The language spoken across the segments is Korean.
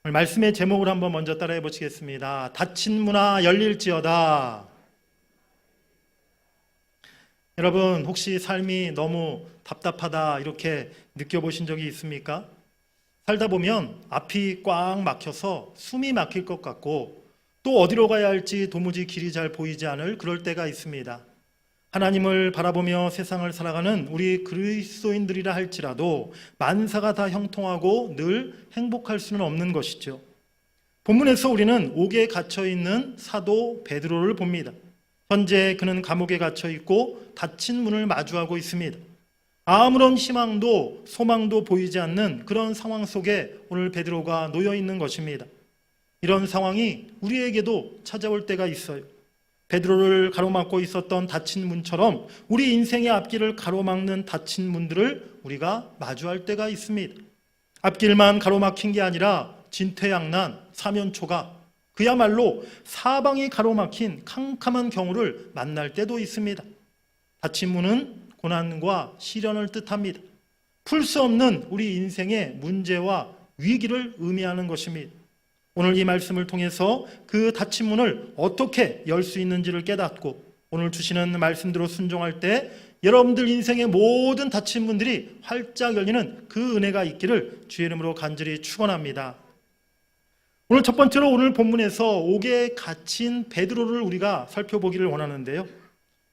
오늘 말씀의 제목을 한번 먼저 따라해 보시겠습니다. 닫힌 문화 열릴지어다. 여러분, 혹시 삶이 너무 답답하다 이렇게 느껴보신 적이 있습니까? 살다 보면 앞이 꽉 막혀서 숨이 막힐 것 같고 또 어디로 가야 할지 도무지 길이 잘 보이지 않을 그럴 때가 있습니다. 하나님을 바라보며 세상을 살아가는 우리 그리스도인들이라 할지라도 만사가 다 형통하고 늘 행복할 수는 없는 것이죠. 본문에서 우리는 옥에 갇혀 있는 사도 베드로를 봅니다. 현재 그는 감옥에 갇혀 있고 닫힌 문을 마주하고 있습니다. 아무런 희망도 소망도 보이지 않는 그런 상황 속에 오늘 베드로가 놓여 있는 것입니다. 이런 상황이 우리에게도 찾아올 때가 있어요. 베드로를 가로막고 있었던 닫힌 문처럼 우리 인생의 앞길을 가로막는 닫힌 문들을 우리가 마주할 때가 있습니다. 앞길만 가로막힌 게 아니라 진퇴양난, 사면초가, 그야말로 사방이 가로막힌 캄캄한 경우를 만날 때도 있습니다. 닫힌 문은 고난과 시련을 뜻합니다. 풀 수 없는 우리 인생의 문제와 위기를 의미하는 것입니다. 오늘 이 말씀을 통해서 그 닫힌 문을 어떻게 열 수 있는지를 깨닫고 오늘 주시는 말씀대로 순종할 때 여러분들 인생의 모든 닫힌 문들이 활짝 열리는 그 은혜가 있기를 주의 이름으로 간절히 축원합니다. 오늘 첫 번째로 오늘 본문에서 옥에 갇힌 베드로를 우리가 살펴보기를 원하는데요.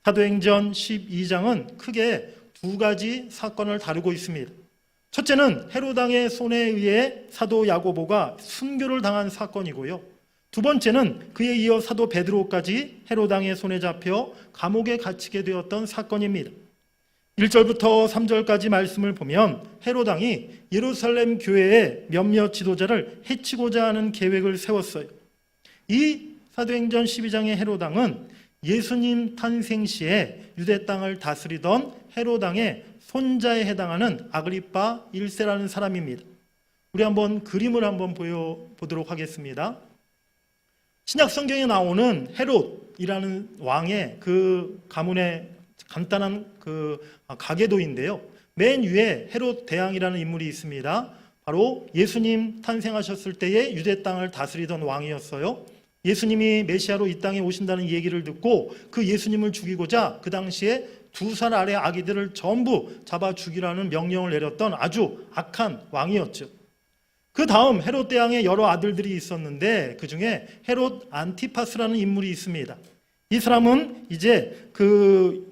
사도행전 12장은 크게 두 가지 사건을 다루고 있습니다. 첫째는 헤로당의 손에 의해 사도 야고보가 순교를 당한 사건이고요. 두 번째는 그에 이어 사도 베드로까지 헤로당의 손에 잡혀 감옥에 갇히게 되었던 사건입니다. 1절부터 3절까지 말씀을 보면 헤로당이 예루살렘 교회의 몇몇 지도자를 해치고자 하는 계획을 세웠어요. 이 사도행전 12장의 헤로당은 예수님 탄생 시에 유대 땅을 다스리던 헤로당의 손자에 해당하는 아그리빠 1세라는 사람입니다. 우리 한번 그림을 한번 보여보도록 하겠습니다. 신약 성경에 나오는 헤롯이라는 왕의 그 가문의 간단한 그 가계도인데요. 맨 위에 헤롯 대왕이라는 인물이 있습니다. 바로 예수님 탄생하셨을 때의 유대 땅을 다스리던 왕이었어요. 예수님이 메시아로 이 땅에 오신다는 얘기를 듣고 그 예수님을 죽이고자 그 당시에 2살 아래 아기들을 전부 잡아 죽이라는 명령을 내렸던 아주 악한 왕이었죠. 그 다음 헤롯 대왕의 여러 아들들이 있었는데 그 중에 헤롯 안티파스라는 인물이 있습니다. 이 사람은 이제 그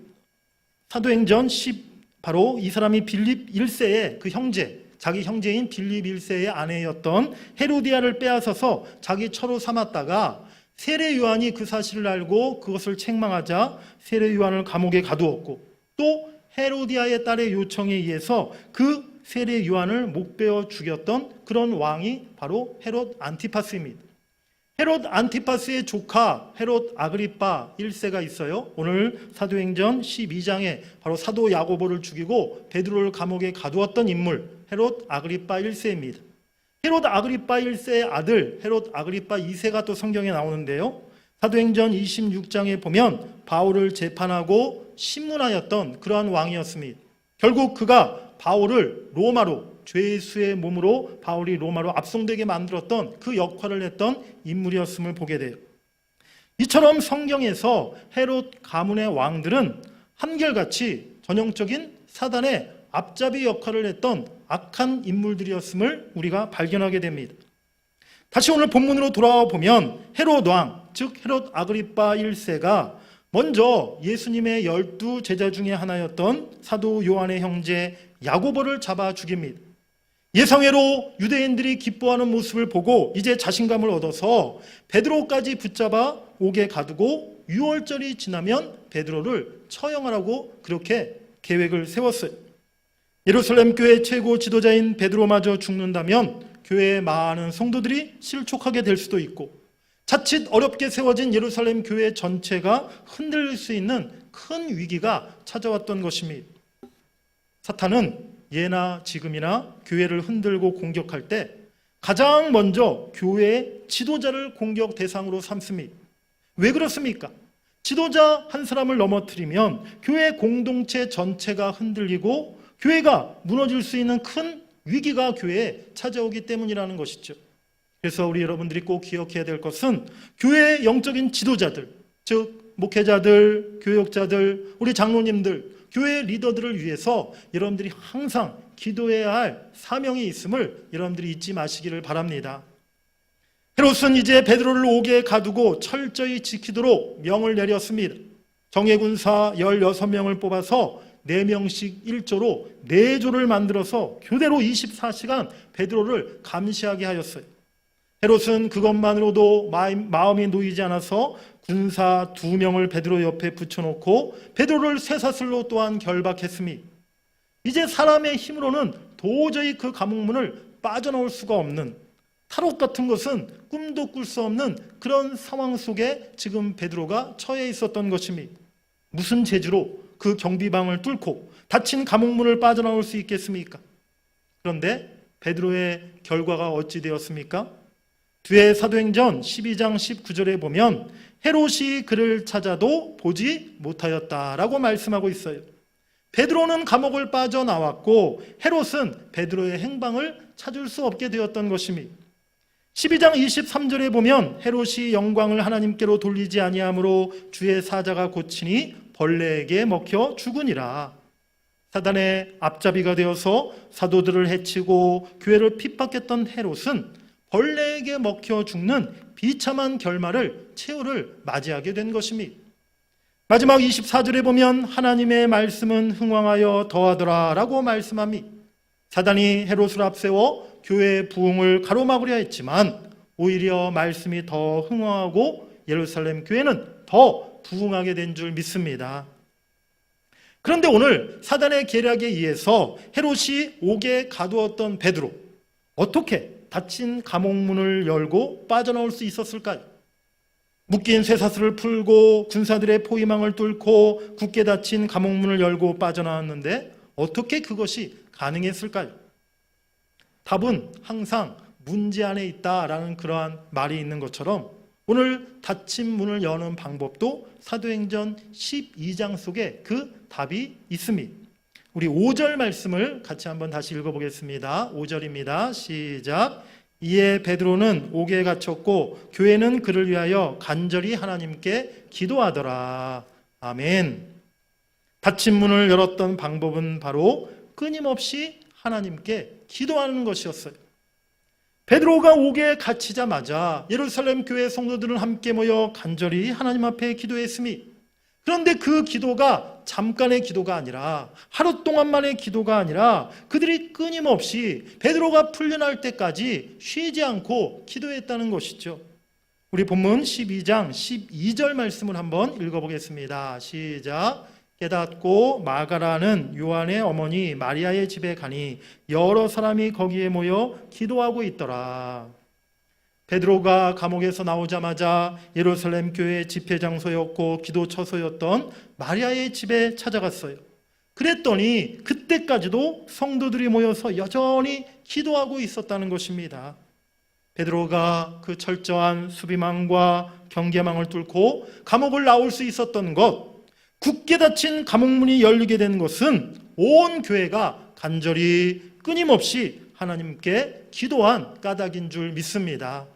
사도행전 10 바로 이 사람이 빌립 1세의 그 형제, 자기 형제인 빌립 1세의 아내였던 헤로디아를 빼앗아서 자기 처로 삼았다가 세례 요한이 그 사실을 알고 그것을 책망하자 세례 요한을 감옥에 가두었고 또 헤로디아의 딸의 요청에 의해서 그 세례 요한을 목베어 죽였던 그런 왕이 바로 헤롯 안티파스입니다. 헤롯 안티파스의 조카 헤롯 아그리빠 1세가 있어요. 오늘 사도행전 12장에 바로 사도 야고보를 죽이고 베드로를 감옥에 가두었던 인물 헤롯 아그리빠 1세입니다. 헤롯 아그리빠 1세의 아들 헤롯 아그리빠 2세가 또 성경에 나오는데요. 사도행전 26장에 보면 바울을 재판하고 신문하였던 그러한 왕이었습니다. 결국 그가 바울을 로마로 죄수의 몸으로 바울이 로마로 압송되게 만들었던 그 역할을 했던 인물이었음을 보게 돼요. 이처럼 성경에서 헤롯 가문의 왕들은 한결같이 전형적인 사단의 앞잡이 역할을 했던 악한 인물들이었음을 우리가 발견하게 됩니다. 다시 오늘 본문으로 돌아와 보면 헤롯 왕, 즉 헤롯 아그리빠 1세가 먼저 예수님의 12 제자 중에 하나였던 사도 요한의 형제 야고보를 잡아 죽입니다. 예상외로 유대인들이 기뻐하는 모습을 보고 이제 자신감을 얻어서 베드로까지 붙잡아 옥에 가두고 6월절이 지나면 베드로를 처형하라고 그렇게 계획을 세웠어요. 예루살렘 교회 최고 지도자인 베드로마저 죽는다면 교회의 많은 성도들이 실족하게 될 수도 있고 자칫 어렵게 세워진 예루살렘 교회 전체가 흔들릴 수 있는 큰 위기가 찾아왔던 것입니다. 사탄은 예나 지금이나 교회를 흔들고 공격할 때 가장 먼저 교회의 지도자를 공격 대상으로 삼습니다. 왜 그렇습니까? 지도자 한 사람을 넘어뜨리면 교회 공동체 전체가 흔들리고 교회가 무너질 수 있는 큰 위기가 교회에 찾아오기 때문이라는 것이죠. 그래서 우리 여러분들이 꼭 기억해야 될 것은 교회의 영적인 지도자들, 즉 목회자들, 교역자들, 우리 장로님들, 교회 리더들을 위해서 여러분들이 항상 기도해야 할 사명이 있음을 여러분들이 잊지 마시기를 바랍니다. 헤롯은 이제 베드로를 옥에 가두고 철저히 지키도록 명을 내렸습니다. 정예군사 16명을 뽑아서 4명씩 1조로 4조를 만들어서 교대로 24시간 베드로를 감시하게 하였어요. 헤롯은 그것만으로도 마음이 놓이지 않아서 군사 2명을 베드로 옆에 붙여놓고 베드로를 쇠사슬로 또한 결박했습니다. 이제 사람의 힘으로는 도저히 그 감옥문을 빠져나올 수가 없는, 탈옥 같은 것은 꿈도 꿀 수 없는 그런 상황 속에 지금 베드로가 처해 있었던 것입니다. 무슨 재주로 그 경비방을 뚫고 닫힌 감옥문을 빠져나올 수 있겠습니까? 그런데 베드로의 결과가 어찌 되었습니까? 뒤에 사도행전 12장 19절에 보면 헤롯이 그를 찾아도 보지 못하였다라고 말씀하고 있어요. 베드로는 감옥을 빠져나왔고 헤롯은 베드로의 행방을 찾을 수 없게 되었던 것입니다. 12장 23절에 보면 헤롯이 영광을 하나님께로 돌리지 아니하므로 주의 사자가 고치니 벌레에게 먹혀 죽으니라. 사단의 앞잡이가 되어서 사도들을 해치고 교회를 핍박했던 헤롯은 벌레에게 먹혀 죽는 비참한 결말을 최후를 맞이하게 된 것입니다. 마지막 24절에 보면 하나님의 말씀은 흥왕하여 더하더라 라고 말씀합니다. 사단이 헤롯을 앞세워 교회의 부흥을 가로막으려 했지만 오히려 말씀이 더 흥왕하고 예루살렘 교회는 더 부흥하게 된 줄 믿습니다. 그런데 오늘 사단의 계략에 의해서 헤롯이 옥에 가두었던 베드로, 어떻게 닫힌 감옥문을 열고 빠져나올 수 있었을까요? 묶인 쇠사슬을 풀고 군사들의 포위망을 뚫고 굳게 닫힌 감옥문을 열고 빠져나왔는데 어떻게 그것이 가능했을까요? 답은 항상 문제 안에 있다라는 그러한 말이 있는 것처럼 오늘 닫힌 문을 여는 방법도 사도행전 12장 속에 그 답이 있습니다. 우리 5절 말씀을 같이 한번 다시 읽어보겠습니다. 5절입니다. 시작. 이에 베드로는 옥에 갇혔고 교회는 그를 위하여 간절히 하나님께 기도하더라. 아멘. 닫힌 문을 열었던 방법은 바로 끊임없이 하나님께 기도하는 것이었어요. 베드로가 옥에 갇히자마자 예루살렘 교회 성도들은 함께 모여 간절히 하나님 앞에 기도했습니다. 그런데 그 기도가 잠깐의 기도가 아니라 하루 동안만의 기도가 아니라 그들이 끊임없이 베드로가 풀려날 때까지 쉬지 않고 기도했다는 것이죠. 우리 본문 12장 12절 말씀을 한번 읽어보겠습니다. 시작. 깨닫고 마가라는 요한의 어머니 마리아의 집에 가니 여러 사람이 거기에 모여 기도하고 있더라. 베드로가 감옥에서 나오자마자 예루살렘 교회의 집회 장소였고 기도 처소였던 마리아의 집에 찾아갔어요. 그랬더니 그때까지도 성도들이 모여서 여전히 기도하고 있었다는 것입니다. 베드로가 그 철저한 수비망과 경계망을 뚫고 감옥을 나올 수 있었던 것, 굳게 닫힌 감옥문이 열리게 된 것은 온 교회가 간절히 끊임없이 하나님께 기도한 까닭인 줄 믿습니다.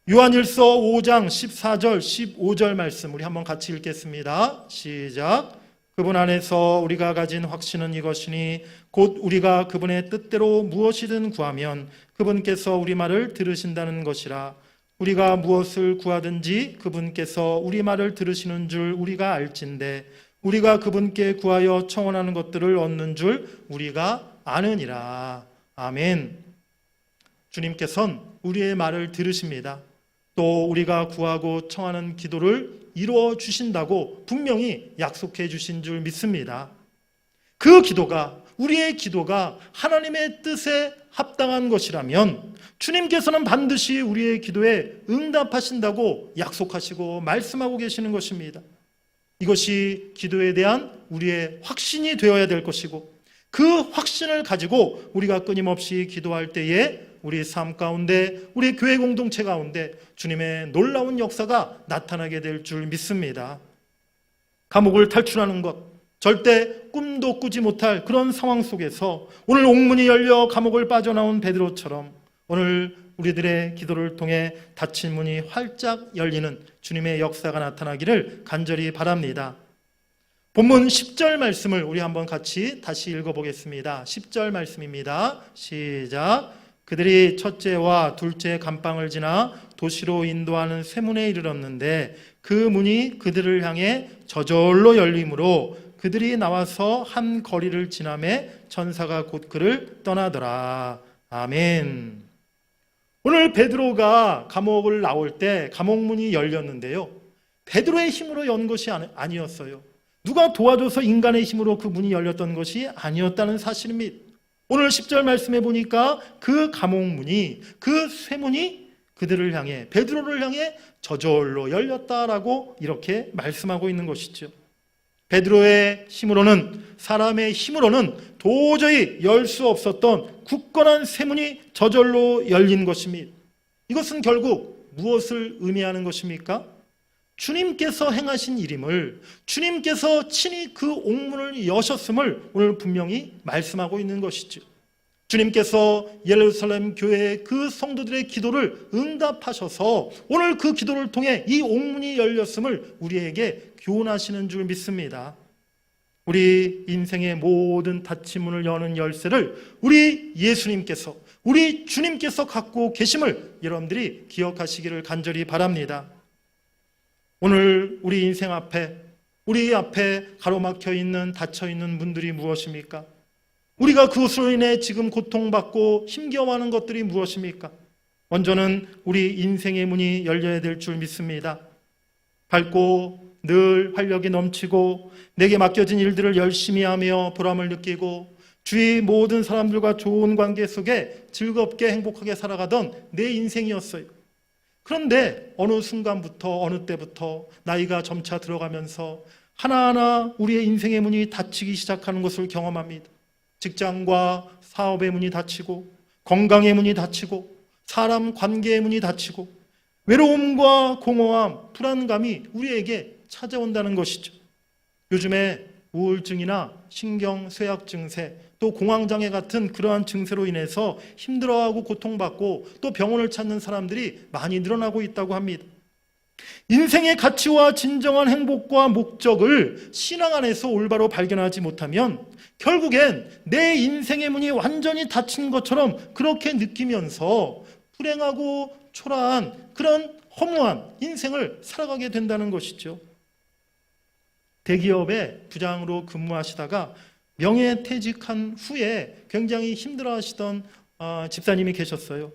요한일서 5장 14절 15절 말씀 우리 한번 같이 읽겠습니다. 시작. 그분 안에서 우리가 가진 확신은 이것이니 곧 우리가 그분의 뜻대로 무엇이든 구하면 그분께서 우리 말을 들으신다는 것이라. 우리가 무엇을 구하든지 그분께서 우리 말을 들으시는 줄 우리가 알진대 우리가 그분께 구하여 청원하는 것들을 얻는 줄 우리가 아느니라. 아멘. 주님께서는 우리의 말을 들으십니다. 또 우리가 구하고 청하는 기도를 이루어 주신다고 분명히 약속해 주신 줄 믿습니다. 그 기도가, 우리의 기도가 하나님의 뜻에 합당한 것이라면 주님께서는 반드시 우리의 기도에 응답하신다고 약속하시고 말씀하고 계시는 것입니다. 이것이 기도에 대한 우리의 확신이 되어야 될 것이고 그 확신을 가지고 우리가 끊임없이 기도할 때에 우리 삶 가운데, 우리 교회 공동체 가운데 주님의 놀라운 역사가 나타나게 될 줄 믿습니다. 감옥을 탈출하는 것, 절대 꿈도 꾸지 못할 그런 상황 속에서 오늘 옥문이 열려 감옥을 빠져나온 베드로처럼 오늘 우리들의 기도를 통해 닫힌 문이 활짝 열리는 주님의 역사가 나타나기를 간절히 바랍니다. 본문 10절 말씀을 우리 한번 같이 다시 읽어보겠습니다. 10절 말씀입니다. 시작. 그들이 첫째와 둘째 감방을 지나 도시로 인도하는 쇠문에 이르렀는데 그 문이 그들을 향해 저절로 열리므로 그들이 나와서 한 거리를 지나매 천사가 곧 그를 떠나더라. 아멘. 오늘 베드로가 감옥을 나올 때 감옥문이 열렸는데요, 베드로의 힘으로 연 것이 아니었어요. 누가 도와줘서 인간의 힘으로 그 문이 열렸던 것이 아니었다는 사실입니다. 오늘 10절 말씀해 보니까 그 감옥문이, 그 쇠문이 그들을 향해, 베드로를 향해 저절로 열렸다라고 이렇게 말씀하고 있는 것이죠. 베드로의 힘으로는, 사람의 힘으로는 도저히 열 수 없었던 굳건한 쇠문이 저절로 열린 것입니다. 이것은 결국 무엇을 의미하는 것입니까? 주님께서 행하신 일임을, 주님께서 친히 그 옥문을 여셨음을 오늘 분명히 말씀하고 있는 것이죠. 주님께서 예루살렘 교회의 그 성도들의 기도를 응답하셔서 오늘 그 기도를 통해 이 옥문이 열렸음을 우리에게 교훈하시는 줄 믿습니다. 우리 인생의 모든 닫힌 문을 여는 열쇠를 우리 예수님께서, 우리 주님께서 갖고 계심을 여러분들이 기억하시기를 간절히 바랍니다. 오늘 우리 인생 앞에, 우리 앞에 가로막혀 있는, 닫혀 있는 문들이 무엇입니까? 우리가 그것으로 인해 지금 고통받고 힘겨워하는 것들이 무엇입니까? 먼저는 우리 인생의 문이 열려야 될 줄 믿습니다. 밝고 늘 활력이 넘치고 내게 맡겨진 일들을 열심히 하며 보람을 느끼고 주위 모든 사람들과 좋은 관계 속에 즐겁게 행복하게 살아가던 내 인생이었어요. 그런데 어느 순간부터, 어느 때부터 나이가 점차 들어가면서 하나하나 우리의 인생의 문이 닫히기 시작하는 것을 경험합니다. 직장과 사업의 문이 닫히고, 건강의 문이 닫히고, 사람 관계의 문이 닫히고, 외로움과 공허함, 불안감이 우리에게 찾아온다는 것이죠. 요즘에 우울증이나 신경쇠약 증세, 또 공황장애 같은 그러한 증세로 인해서 힘들어하고 고통받고 또 병원을 찾는 사람들이 많이 늘어나고 있다고 합니다. 인생의 가치와 진정한 행복과 목적을 신앙 안에서 올바로 발견하지 못하면 결국엔 내 인생의 문이 완전히 닫힌 것처럼 그렇게 느끼면서 불행하고 초라한 그런 허무한 인생을 살아가게 된다는 것이죠. 대기업의 부장으로 근무하시다가 명예퇴직한 후에 굉장히 힘들어하시던 집사님이 계셨어요.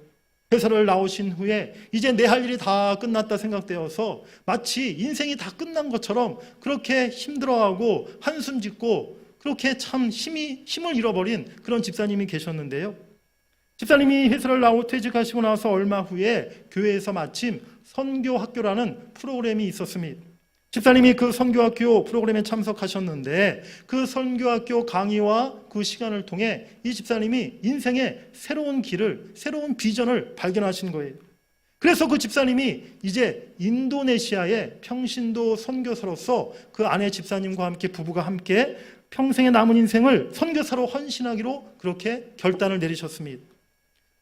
회사를 나오신 후에 이제 내 할 일이 다 끝났다 생각되어서 마치 인생이 다 끝난 것처럼 그렇게 힘들어하고 한숨 짓고 그렇게 참 힘을 잃어버린 그런 집사님이 계셨는데요. 집사님이 회사를 퇴직하시고 나서 얼마 후에 교회에서 마침 선교학교라는 프로그램이 있었습니다. 집사님이 그 선교학교 프로그램에 참석하셨는데 그 선교학교 강의와 그 시간을 통해 이 집사님이 인생의 새로운 길을, 새로운 비전을 발견하신 거예요. 그래서 그 집사님이 이제 인도네시아의 평신도 선교사로서 그 아내 집사님과 함께, 부부가 함께 평생의 남은 인생을 선교사로 헌신하기로 그렇게 결단을 내리셨습니다.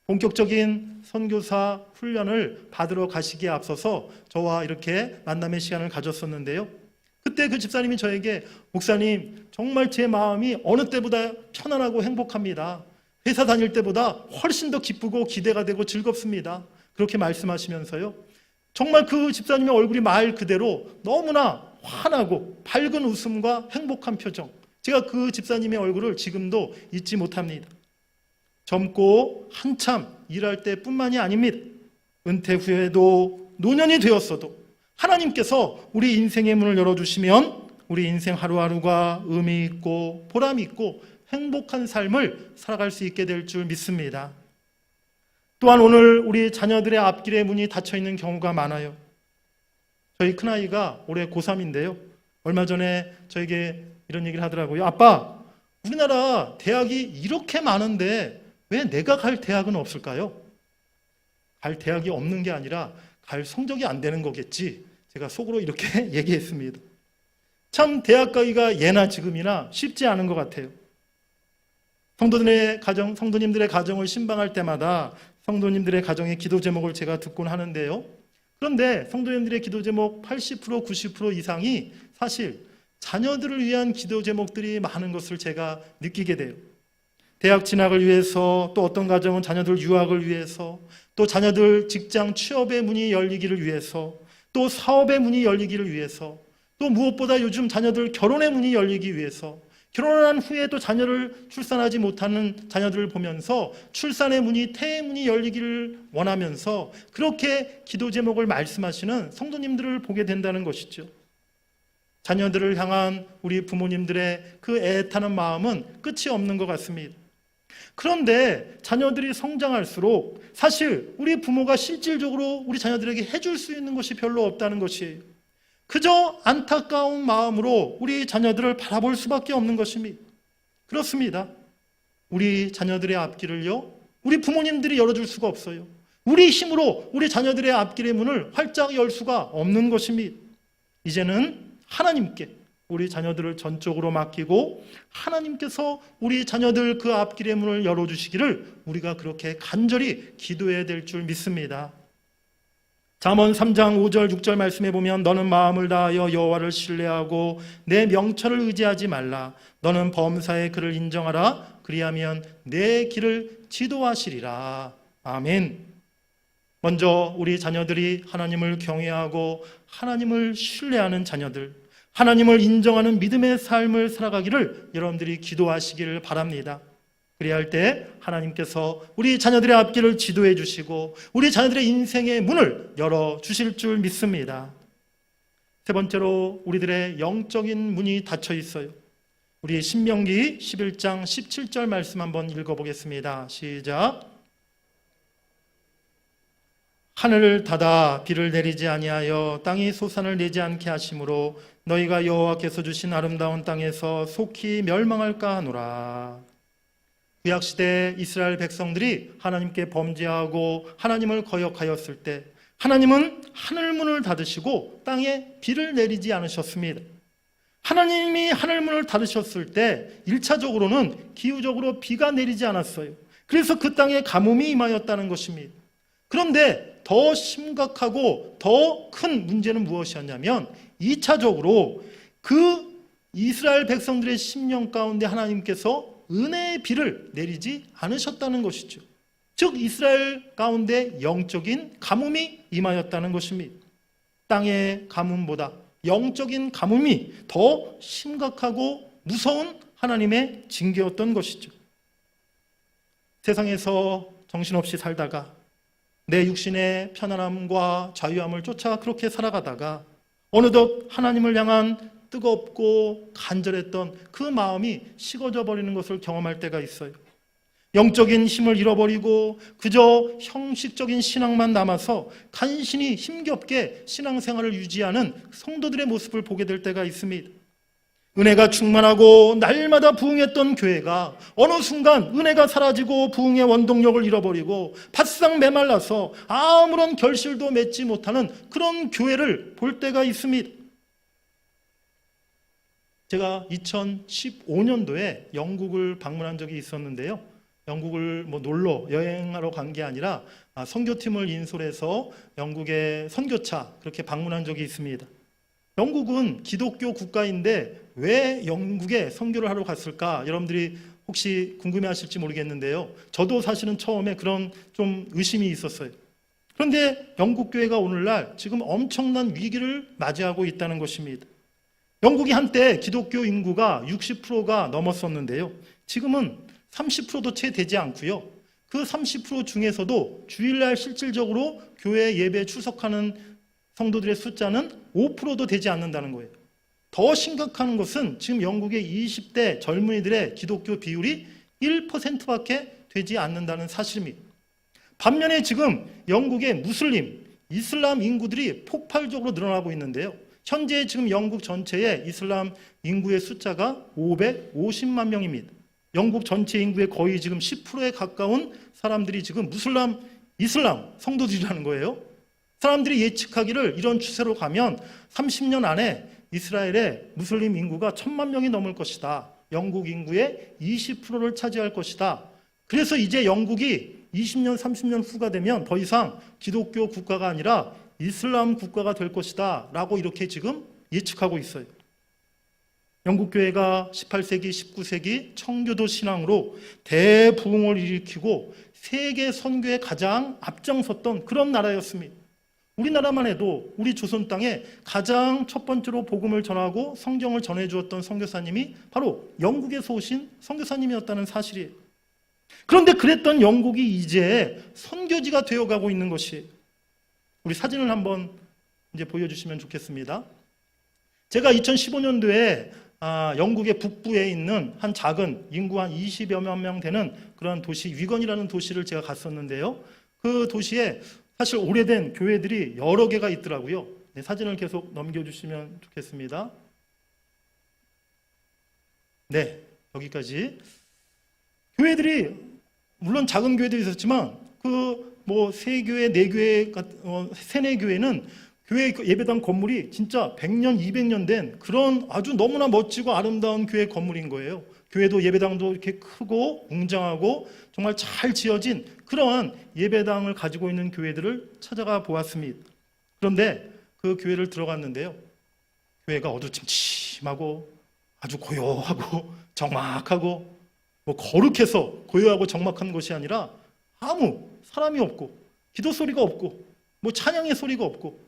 본격적인 선교사 훈련을 받으러 가시기에 앞서서 저와 이렇게 만남의 시간을 가졌었는데요. 그때 그 집사님이 저에게, 목사님, 정말 제 마음이 어느 때보다 편안하고 행복합니다. 회사 다닐 때보다 훨씬 더 기쁘고 기대가 되고 즐겁습니다. 그렇게 말씀하시면서요. 정말 그 집사님의 얼굴이 말 그대로 너무나 환하고 밝은 웃음과 행복한 표정. 제가 그 집사님의 얼굴을 지금도 잊지 못합니다. 젊고 한참 일할 때뿐만이 아닙니다. 은퇴 후에도 노년이 되었어도 하나님께서 우리 인생의 문을 열어주시면 우리 인생 하루하루가 의미 있고 보람 있고 행복한 삶을 살아갈 수 있게 될 줄 믿습니다. 또한 오늘 우리 자녀들의 앞길의 문이 닫혀있는 경우가 많아요. 저희 큰아이가 올해 고3인데요. 얼마 전에 저에게 이런 얘기를 하더라고요. 아빠, 우리나라 대학이 이렇게 많은데 왜 내가 갈 대학은 없을까요? 갈 대학이 없는 게 아니라 갈 성적이 안 되는 거겠지. 제가 속으로 이렇게 얘기했습니다. 참 대학 가기가 예나 지금이나 쉽지 않은 것 같아요. 성도님들의 가정을 신방할 때마다 성도님들의 가정의 기도 제목을 제가 듣곤 하는데요. 그런데 성도님들의 기도 제목 80%, 90% 이상이 사실 자녀들을 위한 기도 제목들이 많은 것을 제가 느끼게 돼요. 대학 진학을 위해서, 또 어떤 가정은 자녀들 유학을 위해서, 또 자녀들 직장 취업의 문이 열리기를 위해서, 또 사업의 문이 열리기를 위해서, 또 무엇보다 요즘 자녀들 결혼의 문이 열리기 위해서, 결혼한 후에 또 자녀를 출산하지 못하는 자녀들을 보면서 출산의 문이, 태의 문이 열리기를 원하면서 그렇게 기도 제목을 말씀하시는 성도님들을 보게 된다는 것이죠. 자녀들을 향한 우리 부모님들의 그 애타는 마음은 끝이 없는 것 같습니다. 그런데 자녀들이 성장할수록 사실 우리 부모가 실질적으로 우리 자녀들에게 해줄 수 있는 것이 별로 없다는 것이에요. 그저 안타까운 마음으로 우리 자녀들을 바라볼 수밖에 없는 것입니다. 그렇습니다. 우리 자녀들의 앞길을요, 우리 부모님들이 열어줄 수가 없어요. 우리 힘으로 우리 자녀들의 앞길의 문을 활짝 열 수가 없는 것입니다. 이제는 하나님께 우리 자녀들을 전적으로 맡기고 하나님께서 우리 자녀들 그 앞길의 문을 열어주시기를 우리가 그렇게 간절히 기도해야 될 줄 믿습니다. 잠언 3장 5절 6절 말씀에 보면 너는 마음을 다하여 여호와를 신뢰하고 내 명철을 의지하지 말라. 너는 범사의 그를 인정하라. 그리하면 내 길을 지도하시리라. 아멘. 먼저 우리 자녀들이 하나님을 경외하고 하나님을 신뢰하는 자녀들, 하나님을 인정하는 믿음의 삶을 살아가기를 여러분들이 기도하시기를 바랍니다. 그래야 할 때 하나님께서 우리 자녀들의 앞길을 지도해 주시고 우리 자녀들의 인생의 문을 열어주실 줄 믿습니다. 세 번째로 우리들의 영적인 문이 닫혀 있어요. 우리 신명기 11장 17절 말씀 한번 읽어보겠습니다. 시작. 하늘을 닫아 비를 내리지 아니하여 땅이 소산을 내지 않게 하심으로 너희가 여호와께서 주신 아름다운 땅에서 속히 멸망할까 하노라. 구약시대 이스라엘 백성들이 하나님께 범죄하고 하나님을 거역하였을 때 하나님은 하늘문을 닫으시고 땅에 비를 내리지 않으셨습니다. 하나님이 하늘문을 닫으셨을 때 1차적으로는 기후적으로 비가 내리지 않았어요. 그래서 그 땅에 가뭄이 임하였다는 것입니다. 그런데 더 심각하고 더 큰 문제는 무엇이었냐면 2차적으로 그 이스라엘 백성들의 심령 가운데 하나님께서 은혜의 비를 내리지 않으셨다는 것이죠. 즉 이스라엘 가운데 영적인 가뭄이 임하였다는 것입니다. 땅의 가뭄보다 영적인 가뭄이 더 심각하고 무서운 하나님의 징계였던 것이죠. 세상에서 정신없이 살다가 내 육신의 편안함과 자유함을 쫓아 그렇게 살아가다가 어느덧 하나님을 향한 뜨겁고 간절했던 그 마음이 식어져 버리는 것을 경험할 때가 있어요. 영적인 힘을 잃어버리고 그저 형식적인 신앙만 남아서 간신히 힘겹게 신앙생활을 유지하는 성도들의 모습을 보게 될 때가 있습니다. 은혜가 충만하고 날마다 부흥했던 교회가 어느 순간 은혜가 사라지고 부흥의 원동력을 잃어버리고 바싹 메말라서 아무런 결실도 맺지 못하는 그런 교회를 볼 때가 있습니다. 제가 2015년도에 영국을 방문한 적이 있었는데요. 영국을 놀러 여행하러 간 게 아니라 선교팀을 인솔해서 영국의 선교차 그렇게 방문한 적이 있습니다. 영국은 기독교 국가인데 왜 영국에 선교를 하러 갔을까? 여러분들이 혹시 궁금해하실지 모르겠는데요. 저도 사실은 처음에 그런 좀 의심이 있었어요. 그런데 영국 교회가 오늘날 지금 엄청난 위기를 맞이하고 있다는 것입니다. 영국이 한때 기독교 인구가 60%가 넘었었는데요. 지금은 30%도 채 되지 않고요. 그 30% 중에서도 주일날 실질적으로 교회 예배에 출석하는 성도들의 숫자는 5%도 되지 않는다는 거예요. 더 심각한 것은 지금 영국의 20대 젊은이들의 기독교 비율이 1%밖에 되지 않는다는 사실입니다. 반면에 지금 영국의 무슬림, 이슬람 인구들이 폭발적으로 늘어나고 있는데요. 현재 지금 영국 전체의 이슬람 인구의 숫자가 550만 명입니다. 영국 전체 인구의 거의 지금 10%에 가까운 사람들이 지금 이슬람 성도들이라는 거예요. 사람들이 예측하기를 이런 추세로 가면 30년 안에 이스라엘의 무슬림 인구가 1000만 명이 넘을 것이다. 영국 인구의 20%를 차지할 것이다. 그래서 이제 영국이 20년, 30년 후가 되면 더 이상 기독교 국가가 아니라 이슬람 국가가 될 것이다 라고 이렇게 지금 예측하고 있어요. 영국 교회가 18세기, 19세기 청교도 신앙으로 대부흥을 일으키고 세계 선교에 가장 앞장섰던 그런 나라였습니다. 우리나라만 해도 우리 조선 땅에 가장 첫 번째로 복음을 전하고 성경을 전해주었던 선교사님이 바로 영국에서 오신 선교사님이었다는 사실이에요. 그런데 그랬던 영국이 이제 선교지가 되어가고 있는 것이, 우리 사진을 한번 이제 보여주시면 좋겠습니다. 제가 2015년도에 영국의 북부에 있는 한 작은 인구 한 20여만 명 되는 그런 도시 위건이라는 도시를 제가 갔었는데요. 그 도시에 사실 오래된 교회들이 여러 개가 있더라고요. 네, 사진을 계속 넘겨주시면 좋겠습니다. 네, 여기까지. 교회들이 물론 작은 교회도 있었지만 세 교회, 네 교회, 세네 교회는 교회 예배당 건물이 진짜 100년, 200년 된 그런 아주 너무나 멋지고 아름다운 교회 건물인 거예요. 교회도 예배당도 이렇게 크고 웅장하고 정말 잘 지어진 그러한 예배당을 가지고 있는 교회들을 찾아가 보았습니다. 그런데 그 교회를 들어갔는데요. 교회가 어두침침하고 아주 고요하고 적막하고 거룩해서 고요하고 적막한 것이 아니라 아무 사람이 없고 기도 소리가 없고 찬양의 소리가 없고,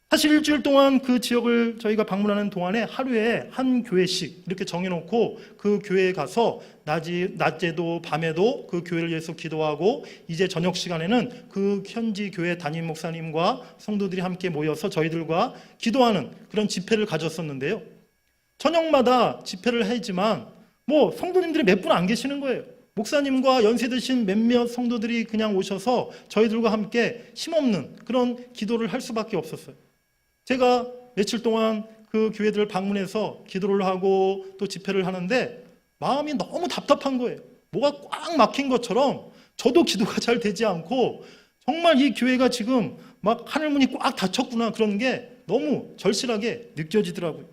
사실 일주일 동안 그 지역을 저희가 방문하는 동안에 하루에 한 교회씩 이렇게 정해놓고 그 교회에 가서 낮에도 밤에도 그 교회를 위해서 기도하고, 이제 저녁 시간에는 그 현지 교회 담임 목사님과 성도들이 함께 모여서 저희들과 기도하는 그런 집회를 가졌었는데요. 저녁마다 집회를 하지만 성도님들이 몇 분 안 계시는 거예요. 목사님과 연세 드신 몇몇 성도들이 그냥 오셔서 저희들과 함께 힘없는 그런 기도를 할 수밖에 없었어요. 제가 며칠 동안 그 교회들을 방문해서 기도를 하고 또 집회를 하는데 마음이 너무 답답한 거예요. 뭐가 꽉 막힌 것처럼 저도 기도가 잘 되지 않고, 정말 이 교회가 지금 막 하늘문이 꽉 닫혔구나, 그런 게 너무 절실하게 느껴지더라고요.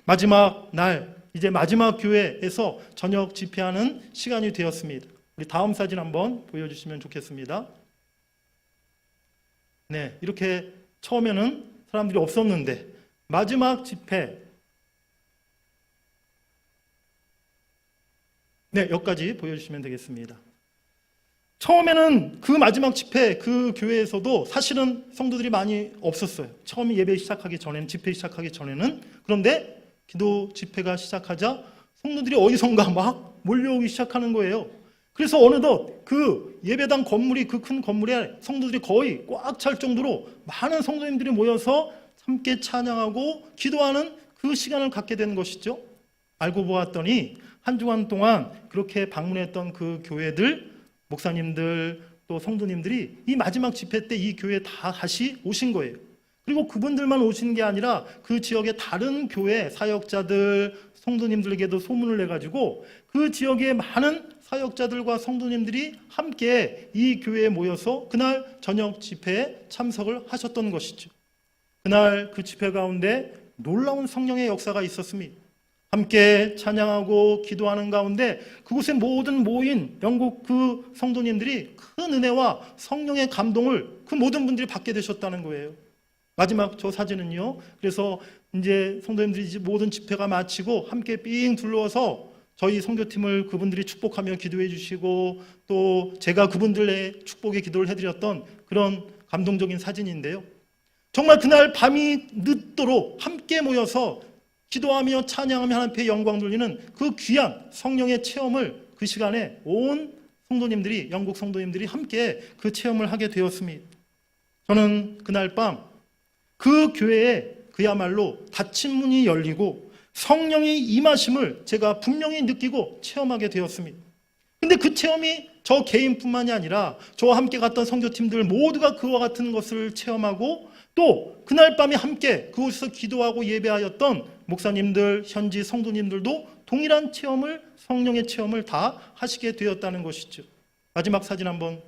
마지막 날, 이제 마지막 교회에서 저녁 집회하는 시간이 되었습니다. 우리 다음 사진 한번 보여주시면 좋겠습니다. 네, 이렇게 처음에는 사람들이 없었는데 마지막 집회, 네, 여기까지 보여주시면 되겠습니다. 처음에는 그 마지막 집회, 그 교회에서도 사실은 성도들이 많이 없었어요. 처음 예배 시작하기 전에는, 집회 시작하기 전에는. 그런데 기도 집회가 시작하자 성도들이 어디선가 막 몰려오기 시작하는 거예요. 그래서 어느덧 그 예배당 건물이, 그 큰 건물에 성도들이 거의 꽉 찰 정도로 많은 성도님들이 모여서 함께 찬양하고 기도하는 그 시간을 갖게 되는 것이죠. 알고 보았더니 한 주간 동안 그렇게 방문했던 그 교회들, 목사님들, 또 성도님들이 이 마지막 집회 때 이 교회에 다 다시 오신 거예요. 그리고 그분들만 오신 게 아니라 그 지역의 다른 교회 사역자들, 성도님들에게도 소문을 내가지고 그 지역의 많은 사역자들과 성도님들이 함께 이 교회에 모여서 그날 저녁 집회에 참석을 하셨던 것이죠. 그날 그 집회 가운데 놀라운 성령의 역사가 있었습니다. 함께 찬양하고 기도하는 가운데 그곳에 모든 모인 영국 그 성도님들이 큰 은혜와 성령의 감동을 그 모든 분들이 받게 되셨다는 거예요. 마지막 저 사진은요, 그래서 이제 성도님들이 이제 모든 집회가 마치고 함께 삥 둘러서 저희 선교팀을 그분들이 축복하며 기도해 주시고, 또 제가 그분들의 축복의 기도를 해드렸던 그런 감동적인 사진인데요. 정말 그날 밤이 늦도록 함께 모여서 기도하며 찬양하며 하나님 앞에 영광 돌리는 그 귀한 성령의 체험을 그 시간에 온 성도님들이, 영국 성도님들이 함께 그 체험을 하게 되었습니다. 저는 그날 밤 그 교회에 그야말로 닫힌 문이 열리고 성령의 임하심을 제가 분명히 느끼고 체험하게 되었습니다. 근데 그 체험이 저 개인뿐만이 아니라 저와 함께 갔던 선교팀들 모두가 그와 같은 것을 체험하고, 또 그날 밤에 함께 그곳에서 기도하고 예배하였던 목사님들, 현지 성도님들도 동일한 체험을, 성령의 체험을 다 하시게 되었다는 것이죠. 마지막 사진 한번.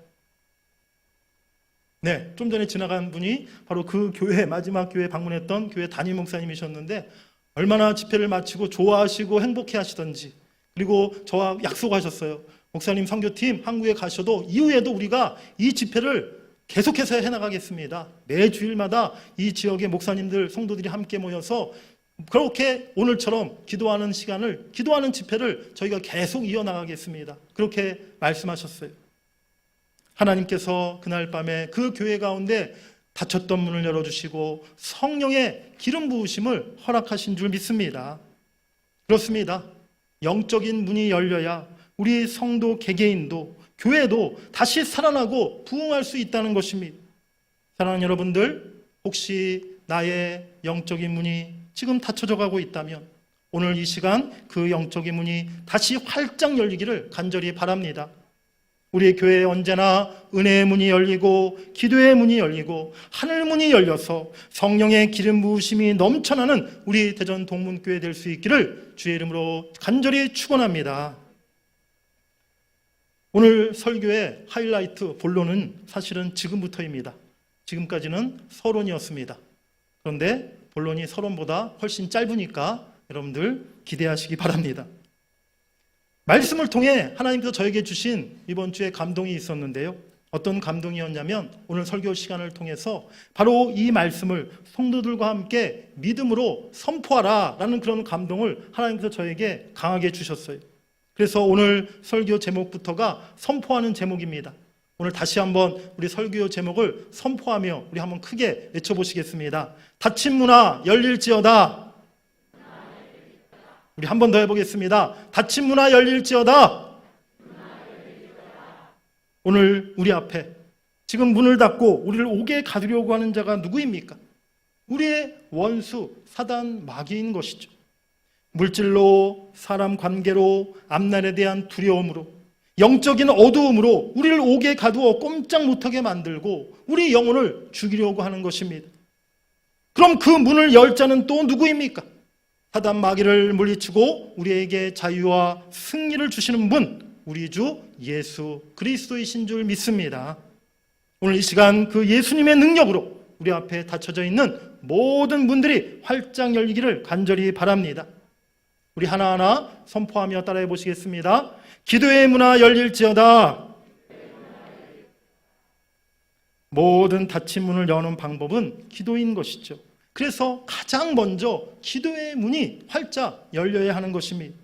네, 좀 전에 지나간 분이 바로 그 교회, 마지막 교회 방문했던 교회 담임 목사님이셨는데 얼마나 집회를 마치고 좋아하시고 행복해 하시던지, 그리고 저와 약속하셨어요. 목사님 선교팀 한국에 가셔도 이후에도 우리가 이 집회를 계속해서 해나가겠습니다. 매 주일마다 이 지역의 목사님들, 성도들이 함께 모여서 그렇게 오늘처럼 기도하는 시간을, 기도하는 집회를 저희가 계속 이어나가겠습니다. 그렇게 말씀하셨어요. 하나님께서 그날 밤에 그 교회 가운데 닫혔던 문을 열어주시고 성령의 기름 부으심을 허락하신 줄 믿습니다. 그렇습니다. 영적인 문이 열려야 우리 성도 개개인도 교회도 다시 살아나고 부흥할 수 있다는 것입니다. 사랑하는 여러분들, 혹시 나의 영적인 문이 지금 닫혀져 가고 있다면 오늘 이 시간 그 영적인 문이 다시 활짝 열리기를 간절히 바랍니다. 우리 교회에 언제나 은혜의 문이 열리고 기도의 문이 열리고 하늘 문이 열려서 성령의 기름 부으심이 넘쳐나는 우리 대전 동문교회 될 수 있기를 주의 이름으로 간절히 축원합니다. 오늘 설교의 하이라이트 본론은 사실은 지금부터입니다. 지금까지는 서론이었습니다. 그런데 본론이 서론보다 훨씬 짧으니까 여러분들 기대하시기 바랍니다. 말씀을 통해 하나님께서 저에게 주신 이번 주에 감동이 있었는데요. 어떤 감동이었냐면 오늘 설교 시간을 통해서 바로 이 말씀을 성도들과 함께 믿음으로 선포하라 라는 그런 감동을 하나님께서 저에게 강하게 주셨어요. 그래서 오늘 설교 제목부터가 선포하는 제목입니다. 오늘 다시 한번 우리 설교 제목을 선포하며 우리 한번 크게 외쳐보시겠습니다. 닫힌 문화 열릴지어다. 우리 한 번 더 해보겠습니다. 닫힌 문화 열릴지어다. 오늘 우리 앞에 지금 문을 닫고 우리를 오게 가두려고 하는 자가 누구입니까? 우리의 원수 사단 마귀인 것이죠. 물질로, 사람 관계로, 앞날에 대한 두려움으로, 영적인 어두움으로 우리를 오게 가두어 꼼짝 못하게 만들고 우리 영혼을 죽이려고 하는 것입니다. 그럼 그 문을 열 자는 또 누구입니까? 사단 마귀를 물리치고 우리에게 자유와 승리를 주시는 분, 우리 주 예수 그리스도이신 줄 믿습니다. 오늘 이 시간 그 예수님의 능력으로 우리 앞에 닫혀져 있는 모든 문들이 활짝 열리기를 간절히 바랍니다. 우리 하나하나 선포하며 따라해 보시겠습니다. 기도의 문화 열릴지어다. 모든 닫힌 문을 여는 방법은 기도인 것이죠. 그래서 가장 먼저 기도의 문이 활짝 열려야 하는 것입니다.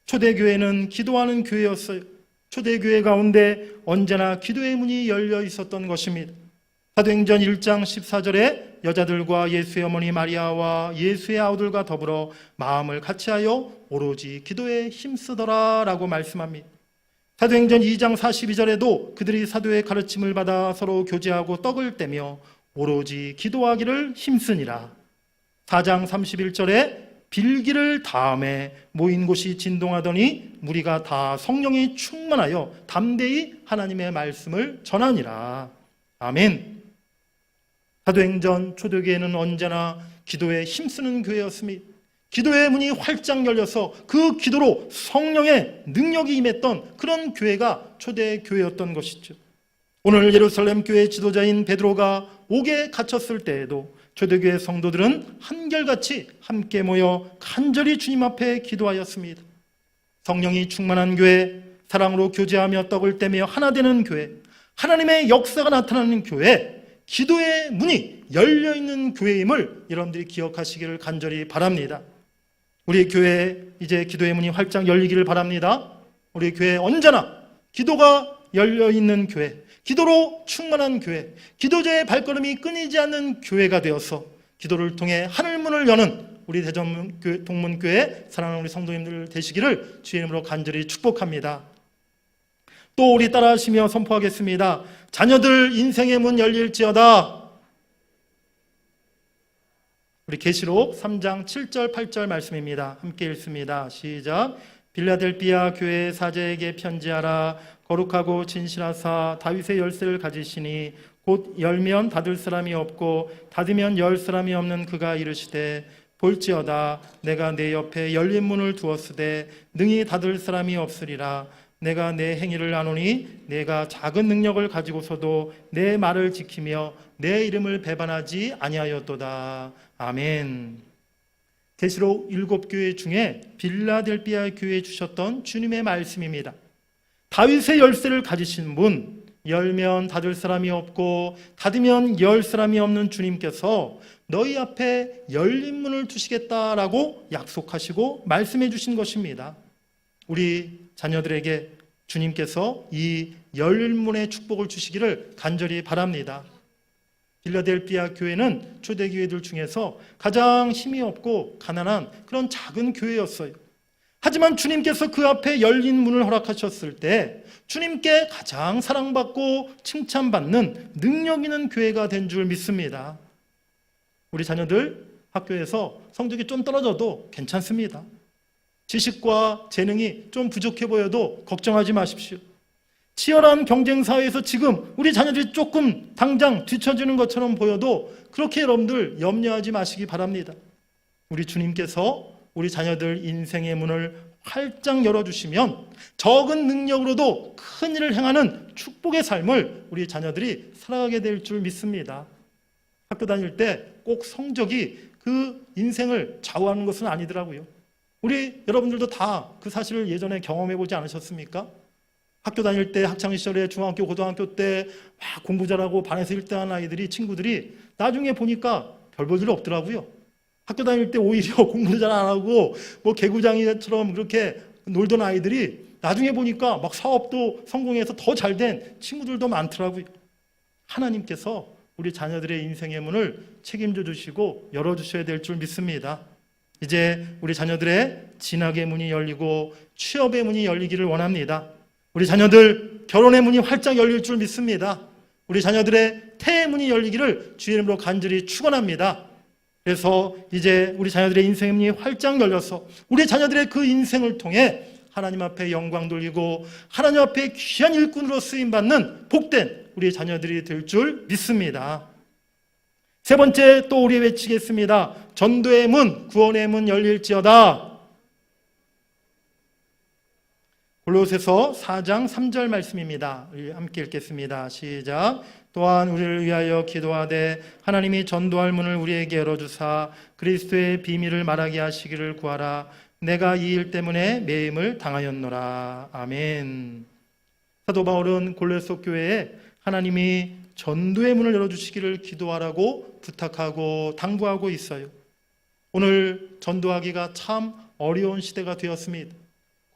초대교회는 기도하는 교회였어요. 초대교회 가운데 언제나 기도의 문이 열려 있었던 것입니다. 사도행전 1장 14절에 여자들과 예수의 어머니 마리아와 예수의 아우들과 더불어 마음을 같이하여 오로지 기도에 힘쓰더라 라고 말씀합니다. 사도행전 2장 42절에도 그들이 사도의 가르침을 받아 서로 교제하고 떡을 떼며 오로지 기도하기를 힘쓰니라. 4장 31절에 빌기를 다음에 모인 곳이 진동하더니 무리가 다 성령이 충만하여 담대히 하나님의 말씀을 전하니라. 아멘. 사도행전 초대교회는 언제나 기도에 힘쓰는 교회였습니다. 기도의 문이 활짝 열려서 그 기도로 성령의 능력이 임했던 그런 교회가 초대교회였던 것이죠. 오늘 예루살렘 교회 지도자인 베드로가 옥에 갇혔을 때에도 초대교회 성도들은 한결같이 함께 모여 간절히 주님 앞에 기도하였습니다. 성령이 충만한 교회, 사랑으로 교제하며 떡을 떼며 하나 되는 교회, 하나님의 역사가 나타나는 교회, 기도의 문이 열려있는 교회임을 여러분들이 기억하시기를 간절히 바랍니다. 우리 교회에 이제 기도의 문이 활짝 열리기를 바랍니다. 우리 교회에 언제나 기도가 열려있는 교회, 기도로 충만한 교회, 기도자의 발걸음이 끊이지 않는 교회가 되어서 기도를 통해 하늘문을 여는 우리 대전 동문교회 사랑하는 우리 성도님들 되시기를 주의 이름으로 간절히 축복합니다. 또 우리 따라하시며 선포하겠습니다. 자녀들 인생의 문 열릴지어다. 우리 계시록 3장 7절 8절 말씀입니다. 함께 읽습니다. 시작. 빌라델비아 교회 사제에게 편지하라. 거룩하고 진실하사 다윗의 열쇠를 가지시니 곧 열면 닫을 사람이 없고 닫으면 열 사람이 없는 그가 이르시되 볼지어다 내가 내 옆에 열린 문을 두었으되 능히 닫을 사람이 없으리라. 내가 내 행위를 아노니 내가 작은 능력을 가지고서도 내 말을 지키며 내 이름을 배반하지 아니하였도다. 아멘. 계시록 7교회 중에 빌라델비아 교회에 주셨던 주님의 말씀입니다. 다윗의 열쇠를 가지신 분, 열면 닫을 사람이 없고 닫으면 열 사람이 없는 주님께서 너희 앞에 열린 문을 두시겠다라고 약속하시고 말씀해 주신 것입니다. 우리 자녀들에게 주님께서 이 열린 문의 축복을 주시기를 간절히 바랍니다. 필라델피아 교회는 초대교회들 중에서 가장 힘이 없고 가난한 그런 작은 교회였어요. 하지만 주님께서 그 앞에 열린 문을 허락하셨을 때 주님께 가장 사랑받고 칭찬받는 능력 있는 교회가 된 줄 믿습니다. 우리 자녀들 학교에서 성적이 좀 떨어져도 괜찮습니다. 지식과 재능이 좀 부족해 보여도 걱정하지 마십시오. 치열한 경쟁 사회에서 지금 우리 자녀들이 조금 당장 뒤처지는 것처럼 보여도 그렇게 여러분들 염려하지 마시기 바랍니다. 우리 주님께서 우리 자녀들 인생의 문을 활짝 열어주시면 적은 능력으로도 큰 일을 행하는 축복의 삶을 우리 자녀들이 살아가게 될 줄 믿습니다. 학교 다닐 때 꼭 성적이 그 인생을 좌우하는 것은 아니더라고요. 우리 여러분들도 다 그 사실을 예전에 경험해 보지 않으셨습니까? 학교 다닐 때 학창시절에 중학교, 고등학교 때 막 공부 잘하고 반에서 1등한 아이들이, 친구들이 나중에 보니까 별 볼 일 없더라고요. 학교 다닐 때 오히려 공부도 잘 안 하고 뭐 개구장이처럼 그렇게 놀던 아이들이 나중에 보니까 막 사업도 성공해서 더 잘 된 친구들도 많더라고요. 하나님께서 우리 자녀들의 인생의 문을 책임져 주시고 열어주셔야 될 줄 믿습니다. 이제 우리 자녀들의 진학의 문이 열리고 취업의 문이 열리기를 원합니다. 우리 자녀들 결혼의 문이 활짝 열릴 줄 믿습니다. 우리 자녀들의 태의 문이 열리기를 주의 이름으로 간절히 축원합니다. 그래서 이제 우리 자녀들의 인생의 문이 활짝 열려서 우리 자녀들의 그 인생을 통해 하나님 앞에 영광 돌리고 하나님 앞에 귀한 일꾼으로 쓰임받는 복된 우리 자녀들이 될 줄 믿습니다. 세 번째 또 우리 외치겠습니다. 전도의 문, 구원의 문 열릴지어다. 골로새서 4장 3절 말씀입니다. 우리 함께 읽겠습니다. 시작. 또한 우리를 위하여 기도하되 하나님이 전도할 문을 우리에게 열어주사 그리스도의 비밀을 말하게 하시기를 구하라. 내가 이 일 때문에 매임을 당하였노라. 아멘. 사도 바울은 골로새 교회에 하나님이 전도의 문을 열어주시기를 기도하라고 부탁하고 당부하고 있어요. 오늘 전도하기가 참 어려운 시대가 되었습니다.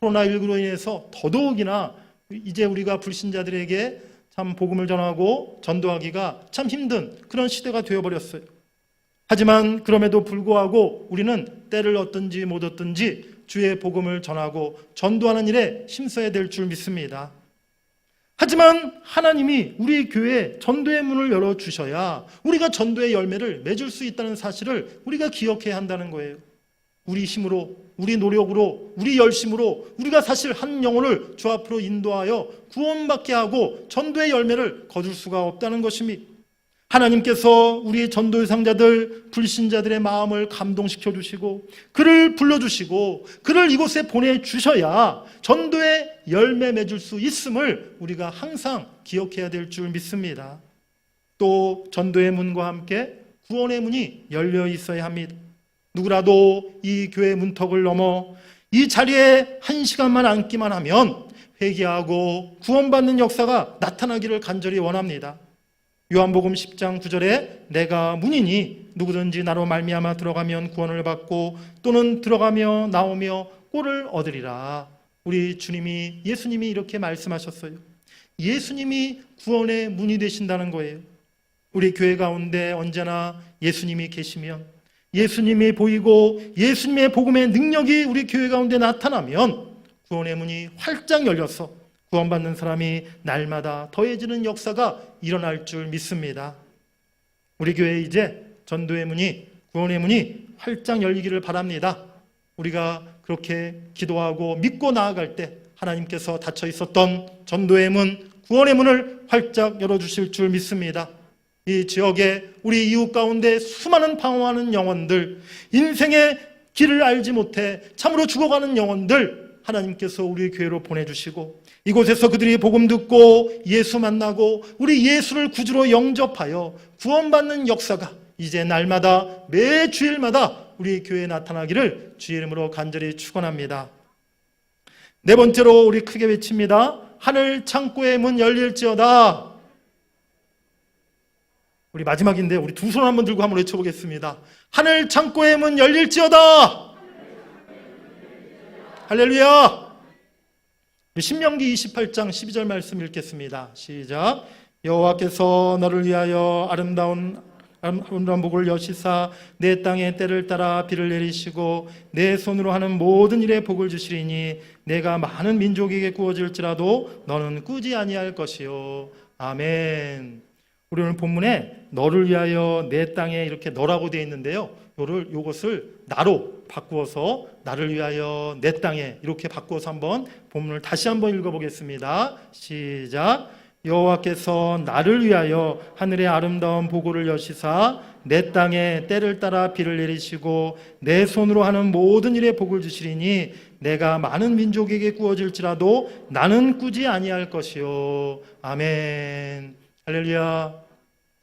코로나19로 인해서 더더욱이나 이제 우리가 불신자들에게 참 복음을 전하고 전도하기가 참 힘든 그런 시대가 되어버렸어요. 하지만 그럼에도 불구하고 우리는 때를 얻든지 못 얻든지 주의 복음을 전하고 전도하는 일에 힘써야 될 줄 믿습니다. 하지만 하나님이 우리 교회에 전도의 문을 열어주셔야 우리가 전도의 열매를 맺을 수 있다는 사실을 우리가 기억해야 한다는 거예요. 우리 힘으로, 우리 노력으로, 우리 열심으로 우리가 사실 한 영혼을 주 앞으로 인도하여 구원받게 하고 전도의 열매를 거둘 수가 없다는 것입니다. 하나님께서 우리 전도의 상자들, 불신자들의 마음을 감동시켜 주시고 그를 불러주시고 그를 이곳에 보내주셔야 전도의 열매 맺을 수 있음을 우리가 항상 기억해야 될 줄 믿습니다. 또 전도의 문과 함께 구원의 문이 열려 있어야 합니다. 누구라도 이 교회 문턱을 넘어 이 자리에 한 시간만 앉기만 하면 회개하고 구원받는 역사가 나타나기를 간절히 원합니다. 요한복음 10장 9절에 내가 문이니 누구든지 나로 말미암아 들어가면 구원을 받고 또는 들어가며 나오며 꼴을 얻으리라. 우리 주님이, 예수님이 이렇게 말씀하셨어요. 예수님이 구원의 문이 되신다는 거예요. 우리 교회 가운데 언제나 예수님이 계시면, 예수님이 보이고 예수님의 복음의 능력이 우리 교회 가운데 나타나면 구원의 문이 활짝 열려서 구원받는 사람이 날마다 더해지는 역사가 일어날 줄 믿습니다. 우리 교회에 이제 전도의 문이, 구원의 문이 활짝 열리기를 바랍니다. 우리가 그렇게 기도하고 믿고 나아갈 때 하나님께서 닫혀 있었던 전도의 문, 구원의 문을 활짝 열어주실 줄 믿습니다. 이 지역에 우리 이웃 가운데 수많은 방황하는 영혼들, 인생의 길을 알지 못해 참으로 죽어가는 영혼들 하나님께서 우리 교회로 보내주시고 이곳에서 그들이 복음 듣고 예수 만나고 우리 예수를 구주로 영접하여 구원받는 역사가 이제 날마다 매 주일마다 우리 교회에 나타나기를 주의 이름으로 간절히 축원합니다. 네 번째로 우리 크게 외칩니다. 하늘 창고의 문 열릴지어다. 우리 마지막인데 우리 두 손 한번 들고 한번 외쳐보겠습니다. 하늘 창고의 문 열릴지어다. 할렐루야. 신명기 28장 12절 말씀 읽겠습니다. 시작. 여호와께서 너를 위하여 아름다운 복을 여시사 내 땅에 때를 따라 비를 내리시고 내 손으로 하는 모든 일에 복을 주시리니 내가 많은 민족에게 구워질지라도 너는 꾸지 아니할 것이요. 아멘. 우리 오늘 본문에 너를 위하여 내 땅에 이렇게 너라고 되어 있는데요. 요것을 나로 바꾸어서 나를 위하여 내 땅에 이렇게 바꾸어서 한번 본문을 다시 한번 읽어보겠습니다. 시작. 여호와께서 나를 위하여 하늘의 아름다운 보고를 여시사 내 땅에 때를 따라 비를 내리시고 내 손으로 하는 모든 일에 복을 주시리니 내가 많은 민족에게 구워질지라도 나는 꾸지 아니할 것이요. 아멘. 할렐루야.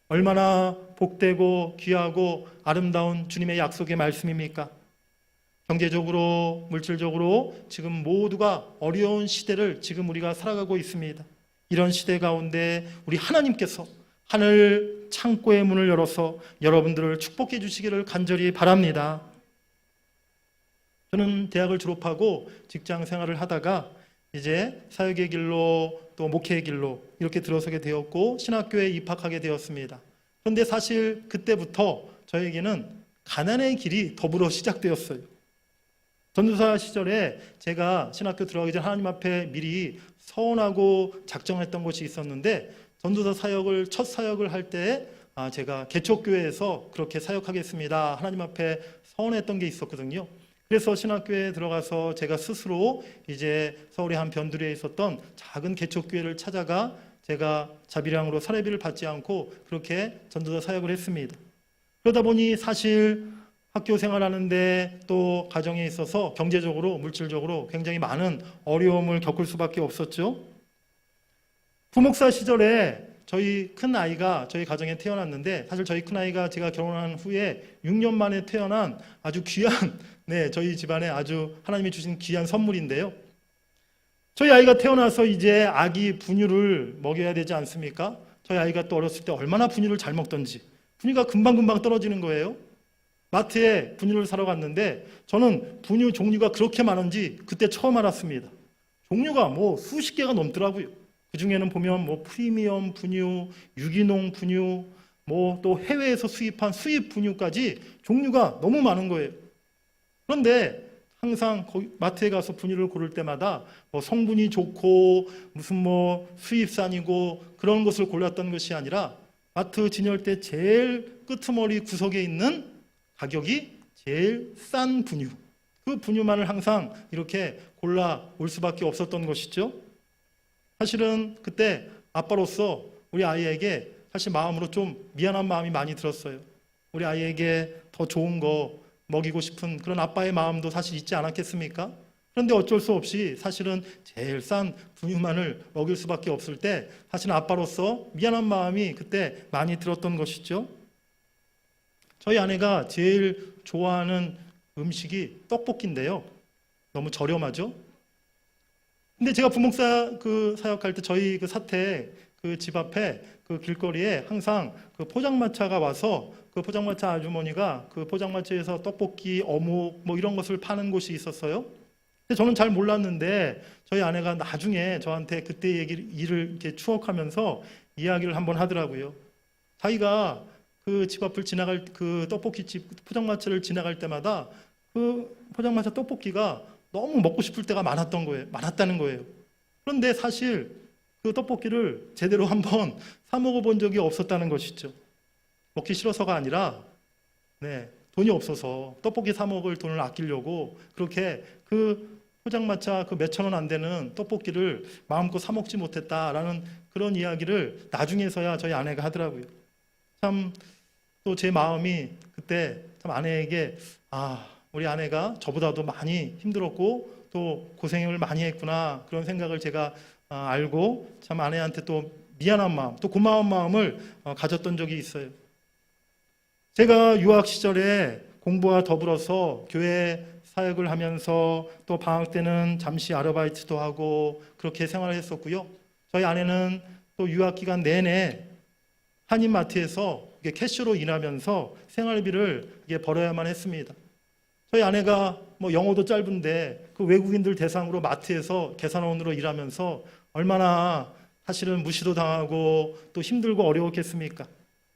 얼마나 복되고 귀하고 아름다운 주님의 약속의 말씀입니까? 경제적으로, 물질적으로 지금 모두가 어려운 시대를 지금 우리가 살아가고 있습니다. 이런 시대 가운데 우리 하나님께서 하늘 창고의 문을 열어서 여러분들을 축복해 주시기를 간절히 바랍니다. 저는 대학을 졸업하고 직장 생활을 하다가 이제 사역의 길로 또 목회의 길로 이렇게 들어서게 되었고 신학교에 입학하게 되었습니다. 그런데 사실 그때부터 저에게는 가난의 길이 더불어 시작되었어요. 전도사 시절에 제가 신학교 들어가기 전 하나님 앞에 미리 서원하고 작정했던 것이 있었는데 전도사 사역을 첫 사역을 할 때 제가 개척교회에서 그렇게 사역하겠습니다. 하나님 앞에 서원했던 게 있었거든요. 그래서 신학교에 들어가서 제가 스스로 이제 서울의 한 변두리에 있었던 작은 개척교회를 찾아가 제가 자비량으로 사례비를 받지 않고 그렇게 전도사 사역을 했습니다. 그러다 보니 사실 학교 생활하는데 또 가정에 있어서 경제적으로 물질적으로 굉장히 많은 어려움을 겪을 수밖에 없었죠. 부목사 시절에 저희 큰아이가 저희 가정에 태어났는데 사실 저희 큰아이가 제가 결혼한 후에 6년 만에 태어난 아주 귀한 저희 집안에 아주 하나님이 주신 귀한 선물인데요. 저희 아이가 태어나서 이제 아기 분유를 먹여야 되지 않습니까? 저희 아이가 또 어렸을 때 얼마나 분유를 잘 먹던지 분유가 금방금방 떨어지는 거예요. 마트에 분유를 사러 갔는데 저는 분유 종류가 그렇게 많은지 그때 처음 알았습니다. 종류가 뭐 수십 개가 넘더라고요. 그 중에는 보면 뭐 프리미엄 분유, 유기농 분유, 뭐 또 해외에서 수입한 수입 분유까지 종류가 너무 많은 거예요. 그런데 항상 마트에 가서 분유를 고를 때마다 뭐 성분이 좋고 무슨 뭐 수입산이고 그런 것을 골랐던 것이 아니라 마트 진열대 제일 끄트머리 구석에 있는 가격이 제일 싼 분유, 그 분유만을 항상 이렇게 골라 올 수밖에 없었던 것이죠. 사실은 그때 아빠로서 우리 아이에게 사실 마음으로 좀 미안한 마음이 많이 들었어요. 우리 아이에게 더 좋은 거 먹이고 싶은 그런 아빠의 마음도 사실 있지 않았겠습니까? 그런데 어쩔 수 없이 사실은 제일 싼 분유만을 먹일 수밖에 없을 때 사실 아빠로서 미안한 마음이 그때 많이 들었던 것이죠. 저희 아내가 제일 좋아하는 음식이 떡볶이인데요. 너무 저렴하죠? 근데 제가 부목사 사역할 때 저희 사택 집 앞에 길거리에 항상 포장마차가 와서 포장마차 아주머니가 포장마차에서 떡볶이, 어묵 뭐 이런 것을 파는 곳이 있었어요. 근데 저는 잘 몰랐는데 저희 아내가 나중에 저한테 그때 일을 이렇게 추억하면서 이야기를 한번 하더라고요. 자기가 집 앞을 지나갈 떡볶이집 포장마차를 지나갈 때마다 포장마차 떡볶이가 너무 먹고 싶을 때가 많았다는 거예요. 그런데 사실 떡볶이를 제대로 한번 사 먹어본 적이 없었다는 것이죠. 먹기 싫어서가 아니라 돈이 없어서 떡볶이 사 먹을 돈을 아끼려고 그렇게 포장마차 몇천 원 안 되는 떡볶이를 마음껏 사 먹지 못했다라는 그런 이야기를 나중에서야 저희 아내가 하더라고요. 참 또 제 마음이 그때 참 아내에게 우리 아내가 저보다도 많이 힘들었고 또 고생을 많이 했구나 그런 생각을 제가 알고 참 아내한테 또 미안한 마음 또 고마운 마음을 가졌던 적이 있어요. 제가 유학 시절에 공부와 더불어서 교회 사역을 하면서 또 방학 때는 잠시 아르바이트도 하고 그렇게 생활을 했었고요. 저희 아내는 또 유학 기간 내내 한인마트에서 캐셔로 일하면서 생활비를 벌어야만 했습니다. 저희 아내가 영어도 짧은데 그 외국인들 대상으로 마트에서 계산원으로 일하면서 얼마나 사실은 무시도 당하고 또 힘들고 어려웠겠습니까?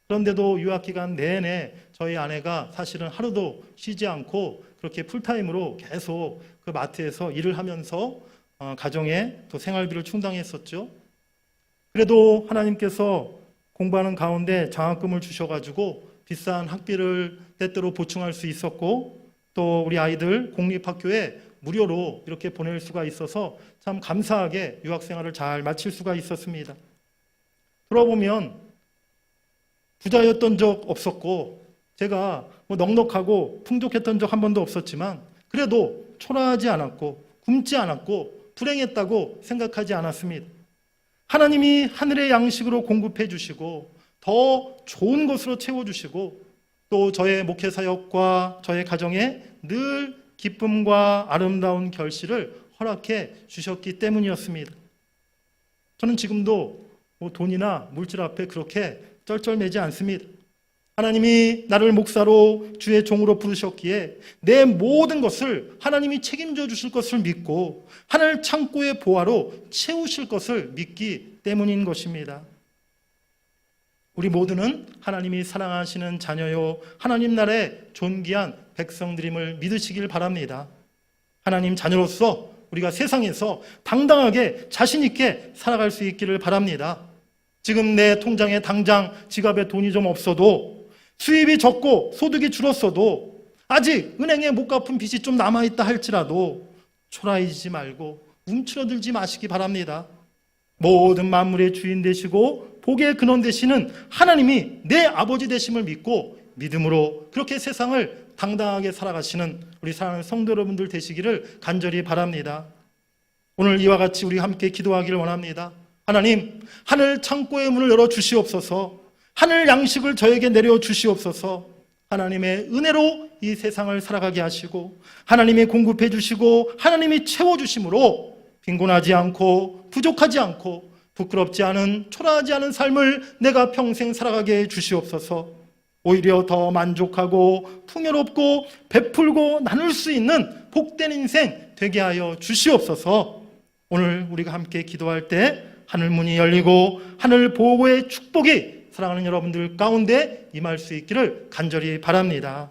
그런데도 유학 기간 내내 저희 아내가 사실은 하루도 쉬지 않고 그렇게 풀타임으로 계속 그 마트에서 일을 하면서 가정에 또 생활비를 충당했었죠. 그래도 하나님께서 공부하는 가운데 장학금을 주셔가지고 비싼 학비를 때때로 보충할 수 있었고 또 우리 아이들 공립학교에 무료로 이렇게 보낼 수가 있어서 참 감사하게 유학생활을 잘 마칠 수가 있었습니다. 돌아보면 부자였던 적 없었고 제가 넉넉하고 풍족했던 적 한 번도 없었지만 그래도 초라하지 않았고 굶지 않았고 불행했다고 생각하지 않았습니다. 하나님이 하늘의 양식으로 공급해 주시고 더 좋은 것으로 채워주시고 또 저의 목회사역과 저의 가정에 늘 기쁨과 아름다운 결실을 허락해 주셨기 때문이었습니다. 저는 지금도 돈이나 물질 앞에 그렇게 쩔쩔매지 않습니다. 하나님이 나를 목사로 주의 종으로 부르셨기에 내 모든 것을 하나님이 책임져 주실 것을 믿고 하늘 창고의 보화로 채우실 것을 믿기 때문인 것입니다. 우리 모두는 하나님이 사랑하시는 자녀요 하나님 나라의 존귀한 백성들임을 믿으시길 바랍니다. 하나님 자녀로서 우리가 세상에서 당당하게 자신 있게 살아갈 수 있기를 바랍니다. 지금 내 통장에 당장 지갑에 돈이 좀 없어도 수입이 적고 소득이 줄었어도 아직 은행에 못 갚은 빚이 좀 남아있다 할지라도 초라해지지 말고 움츠러들지 마시기 바랍니다. 모든 만물의 주인 되시고 복의 근원 되시는 하나님이 내 아버지 되심을 믿고 믿음으로 그렇게 세상을 당당하게 살아가시는 우리 사랑하는 성도 여러분들 되시기를 간절히 바랍니다. 오늘 이와 같이 우리 함께 기도하기를 원합니다. 하나님, 하늘 창고의 문을 열어 주시옵소서. 하늘 양식을 저에게 내려 주시옵소서. 하나님의 은혜로 이 세상을 살아가게 하시고 하나님이 공급해 주시고 하나님이 채워주심으로 빈곤하지 않고 부족하지 않고 부끄럽지 않은 초라하지 않은 삶을 내가 평생 살아가게 해 주시옵소서. 오히려 더 만족하고 풍요롭고 베풀고 나눌 수 있는 복된 인생 되게 하여 주시옵소서. 오늘 우리가 함께 기도할 때 하늘 문이 열리고 하늘 보호의 축복이 사랑하는 여러분들 가운데 임할 수 있기를 간절히 바랍니다.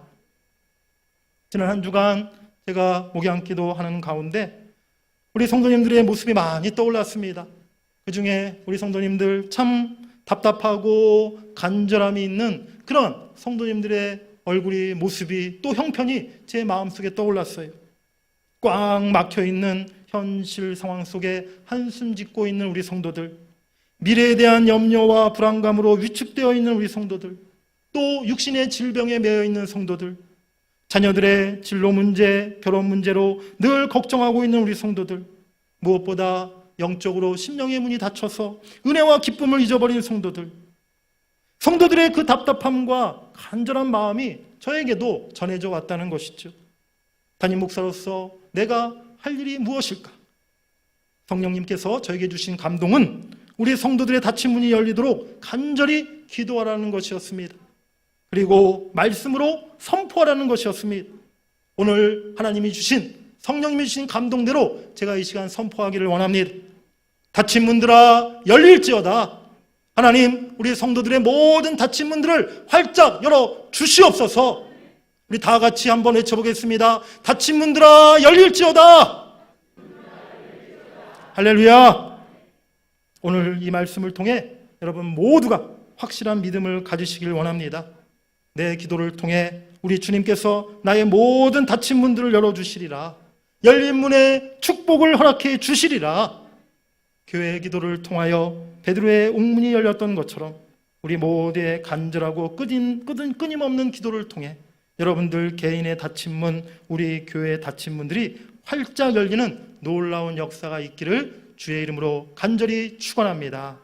지난 한 주간 제가 목양기도 하는 가운데 우리 성도님들의 모습이 많이 떠올랐습니다. 그 중에 우리 성도님들 참 답답하고 간절함이 있는 그런 성도님들의 얼굴이 모습이 또 형편이 제 마음속에 떠올랐어요. 꽉 막혀있는 현실 상황 속에 한숨 짓고 있는 우리 성도들, 미래에 대한 염려와 불안감으로 위축되어 있는 우리 성도들, 또 육신의 질병에 매여 있는 성도들, 자녀들의 진로 문제, 결혼 문제로 늘 걱정하고 있는 우리 성도들, 무엇보다 영적으로 심령의 문이 닫혀서 은혜와 기쁨을 잊어버린 성도들, 성도들의 그 답답함과 간절한 마음이 저에게도 전해져 왔다는 것이죠. 담임 목사로서 내가 할 일이 무엇일까? 성령님께서 저에게 주신 감동은 우리 성도들의 닫힌 문이 열리도록 간절히 기도하라는 것이었습니다. 그리고 말씀으로 선포하라는 것이었습니다. 오늘 하나님이 주신, 성령님이 주신 감동대로 제가 이 시간 선포하기를 원합니다. 닫힌 문들아 열릴지어다. 하나님, 우리 성도들의 모든 닫힌 문들을 활짝 열어 주시옵소서. 우리 다 같이 한번 외쳐보겠습니다. 닫힌 문들아 열릴지어다. 할렐루야. 오늘 이 말씀을 통해 여러분 모두가 확실한 믿음을 가지시길 원합니다. 내 기도를 통해 우리 주님께서 나의 모든 닫힌 문들을 열어주시리라. 열린 문에 축복을 허락해 주시리라. 교회의 기도를 통하여 베드로의 옥문이 열렸던 것처럼 우리 모두의 간절하고 끊임없는 기도를 통해 여러분들 개인의 닫힌 문, 우리 교회의 닫힌 문들이 활짝 열리는 놀라운 역사가 있기를 주의 이름으로 간절히 축원합니다.